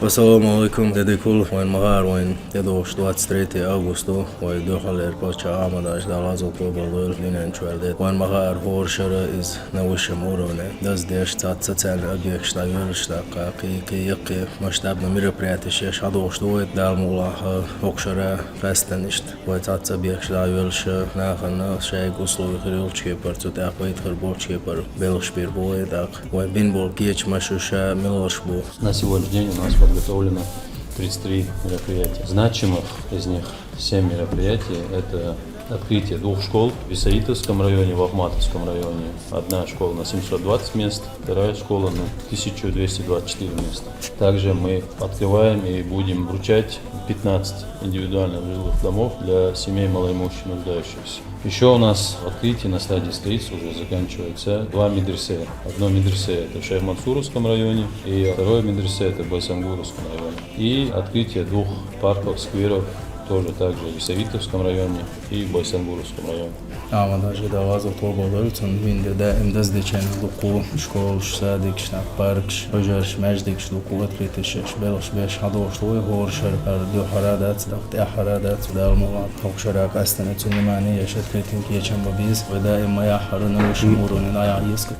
Assalamu alaikum, dedikul, وين مغار وين يدوش 23 أغسطس ويدوخل إيربوتشا عمداش دالازو طوبالور لينين شوالدت وين مغار هورشرا إز نوش مورونة داز ديش تاتساتسان أبيك شتايولش تاقاقي كي يقي مشتابنا мероприятиеш هدوش دويت دالمولاها هوكشرا فاستنشت ويتاتسا بيك شتايولش ناخنا شاي قصلو يخريول چيپر تو تاقويت خربول چيپر بلش بير بوي تاق وين بين بول كيچ مشوشا ملوش بو. На сегодняшний день у нас подготовлено 33 мероприятия. Значимых из них 7 мероприятий. Это открытие 2 школ в Исаитовском районе, в Ахматовском районе. Одна школа на 720 мест, вторая школа на 1224 места. Также мы открываем и будем вручать 15 индивидуальных жилых домов для семей малоимущих нуждающихся. Еще у нас в открытии на стадии строительства уже заканчивается 2 медресе. Одно медресе это в Шейх-Мансуровском районе, и второе медресе это в Байсангуровском районе. И открытие 2 парков, скверов тоже также в Исаитовском районе и в Байсангуровском районе. عمداش دالازو طوبالور تون ويند دائم داز ديچن لوكو شكولش ساديكش باركش هجرش مجديكش لوكو اتريتشش بلش بيش هدوش لوي هورشر دو حرادات دقت حرادات دالموات هوكشراك استنتون معني يشت كريتين كيچن ببيز ودائم ما يحرن وش مورون لا يعيسك